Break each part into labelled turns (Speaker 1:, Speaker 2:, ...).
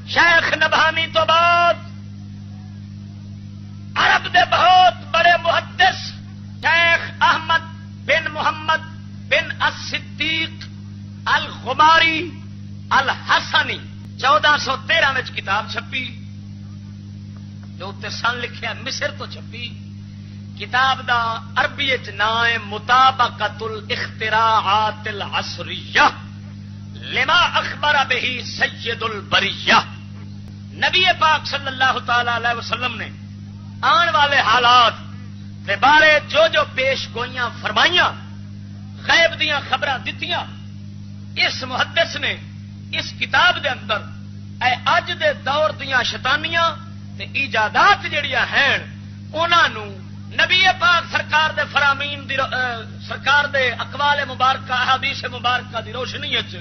Speaker 1: شیخ نبہانی تو بعد عرب دے بہت بڑے محدث شیخ احمد بن محمد بن الصدیق الغماری الحسنی 1413 میں کتاب چھپی جو اتنے سن لکھیا مصر تو چھپی. کتاب دا عربی نام ہے مطابقۃ الاختراعات العصریہ لما اخبر به سید البریہ. نبی پاک صلی اللہ تعالی علیہ وسلم نے آن والے حالات کے بارے جو پیش گوئیاں فرمائیاں غیب دیاں خبراں دتیاں اس محدث نے اس کتاب دے اندر اے اج دے دور دیاں شیطانیاں تے ایجادات جڑیاں ہیں انہاں نو نبی پاک سرکار دے فرامین دی سرکار دے اقوال مبارکہ احادیث مبارکہ دی روشنی وچ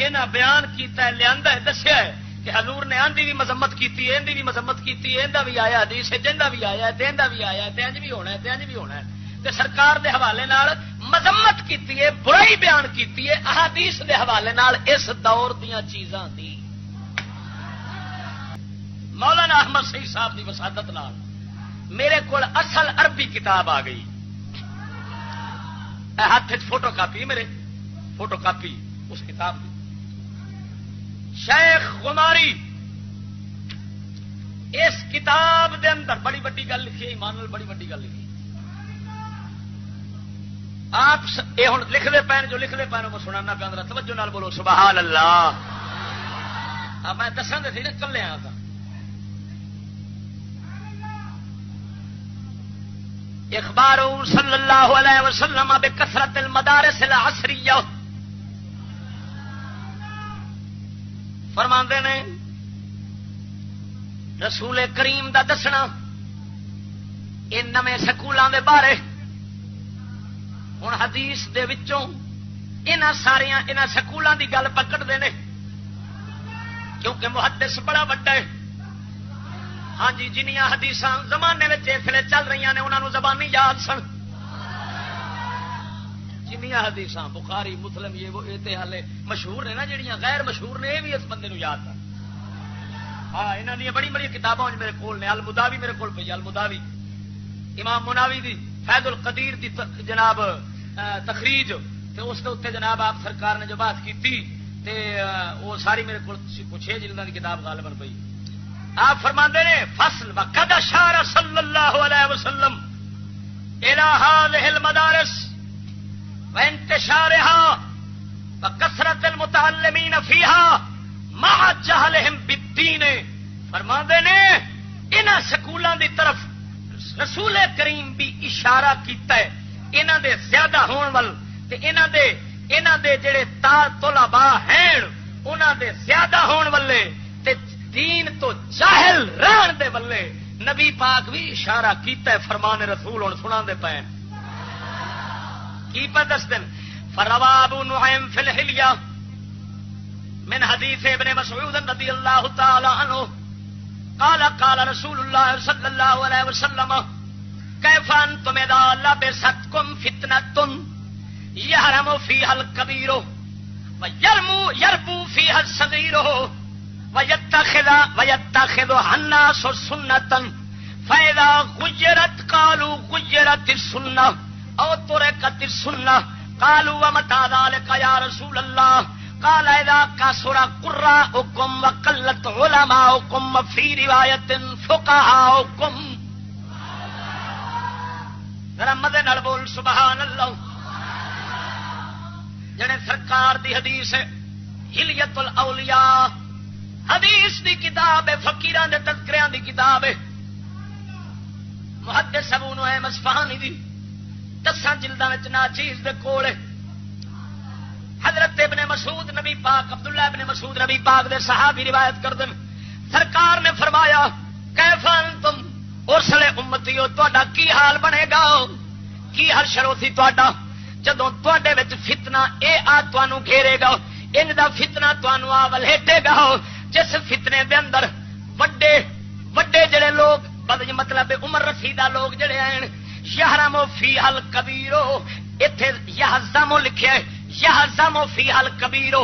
Speaker 1: انہاں بیان کیتا ہے لیندا ہے دسیا ہے کہ حضور نے آندی بھی مذمت کیتی ہے ایندی بھی مذمت کیتی ہے ایندا بھی آیا حدیث ہے جندا بھی آیا ہے تیندا بھی آیا ہے تے انج بھی ہونا ہے تے انج بھی ہونا ہے تے سرکار دے حوالے نال مذمت کیتی ہے برائی بیان کیتی ہے احادیث دے حوالے نال اس دور دیاں چیزاں دی. مولانا احمد سعید صاحب دی وسادت نال میرے کول اصل عربی کتاب آ گئی. ہاتھ فوٹو کاپی میرے فوٹو کاپی اس کتاب کی. شیخ غماری اس کتاب دے اندر بڑی بڑی گل لکھی ایمان نال بڑی بڑی گل لکھی. آپ یہ ہوں لکھتے پے جو لکھتے پے میں سنانا پہ اندر توجہ نال بولو سبحان اللہ. میں دساں سی نا کلے آتا اخبار صلی اللہ علیہ وسلم بکثرت المدارس العصریہ فرماندے نے رسول کریم دا دسنا ان نویں سکولوں دے بارے. ہوں حدیث دے وچوں ساریاں انہاں سکولوں دی گل پکڑتے ہیں کیونکہ محدث بڑا بڑا ہے. ہاں جی جنیاں حدیث زمانے میں اسلے چل رہی نے انہوں زبانی یاد سن. جنیاں حدیث بخاری مسلم یہ وہ یہ حالے مشہور نے نا جہاں غیر مشہور نے یہ بھی اس بندے یاد کر. ہاں یہاں دیا بڑی بڑی کتاباں میرے کول نے. المداوی میرے کول پی المداوی امام مناوی دی فیض القدیر دی جناب تخریج تے اس کے اتنے جناب آپ سرکار نے جو بات کی وہ ساری میرے کو 6 جلدوں کی کتاب غالباً پئی. آپ فرماندے نے فصل وقد اشار صلی اللہ علیہ وسلم الى هذه المدارس وانتشارها وكثرت المتعلمين فيها مع جهلهم بالدين. فرماندے نے انہاں سکولاں دی طرف رسول کریم بھی اشارہ کیتا ہے انہاں دے زیادہ ہون ول تے انہاں دے جڑے طلباء ہیں انہاں دے زیادہ ہون والے تے دین تو جاہل رہن دے والے نبی پاک بھی اشارہ کیتا ہے. فرمان رسول ہن سنا دے پے کی پہ دس دن. فروا ابو نعیم فی الحلیہ من حدیث ابن مسعود رضی اللہ تعالی عنہ قال قال رسول اللہ صلی اللہ علیہ وسلم کیف انتم اذا لبستکم فتنۃ یحرم فیہا الکبیر ویربو فیہا الصغیر ویتخذها الناس سنة فاذا غیرت قالوا غیرت السنة او ترکت السنة قالوا ومتى ذلك یا رسول اللہ قال اذا كثر قراءكم وقلت علماؤكم وفي روايه فقهاؤكم. ذرا مدے نال بول سبحان اللہ. جڑے سرکار دی حدیث ہے حلیت الاولیاء حدیث دی کتاب ہے فقیراں دے تذکریاں دی کتاب ہے محدث ابو نعیم اصفہانی دی 10 جلداں وچ ناچیز دے کول ہے. حضرت ابن مسعود نبی پاک عبداللہ ابن مسعود نبی پاک دے صحابی روایت کر دیں سرکار نے فرمایا کیف انتم ارسل امتیو تہاڈا کی حال بنے گا کی حشر ہوسی تہاڈا جدوں تہاڈے وچ فتنہ اے آ تانوں گھیرے گا ان دا فتنہ تانوں آ ولھیٹے گا جس فتنے دے اندر وڈے وڈے جڑے لوگ مطلب عمر رسیدہ لوگ جڑے ہیں یحرم فی الکبیر ایتھے یحزم لکھیا ہے یحزم فیھا الکبیر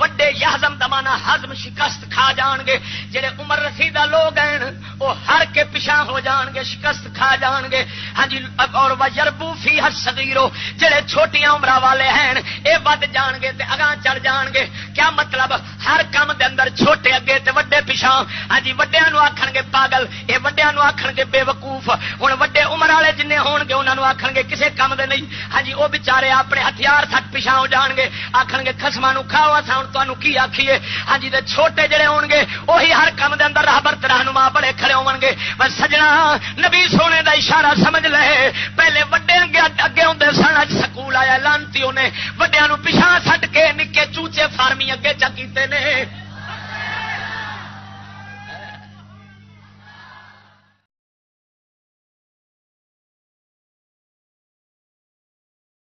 Speaker 1: وڈے یہزم دمانا ہزم شکست کھا جان گے. جڑے عمر رسیدہ لوگ ہیں وہ ہر کے پیچھا ہو جان گے، شکست کھا جان گے. ہاں جی اور وجربو فی الصغیرو جڑے چھوٹیاں عمرہ والے ہیں اے ود جان گے تے اگاں چڑھ جان گے. کیا مطلب؟ ہر کام دے اندر چھوٹے اگے تے وڈے پیچھا. ہاں جی وڈیاں نو آکھن گے پاگل، اے وڈیاں نو آکھن گے بے وقوف. ہن وڈے عمر والے جنے ہون گے انہاں نو آکھن گے کسے کام دے نہیں. ہاں جی او بیچارے اپنے ہتھیار تھک پیچھا ہو جان گے، آکھن گے خصماں نو کھاؤ اساں ہن تانوں کی آکھیے. ہاں جی تے چھوٹے جڑے ہون گے وہی ہر کام دے اندر راہبر رہنما بڑے کھڑے ہون گے. بس سجنا نبی سونے دا اشارہ سمجھ لے. پہلے وڈے اگے ہوندے سن، اج سکول آیا لانتیوں نے وڈیاں نو پیچھا چھڈ کے نکے چوچے فارمی اگے چا کیتے نے.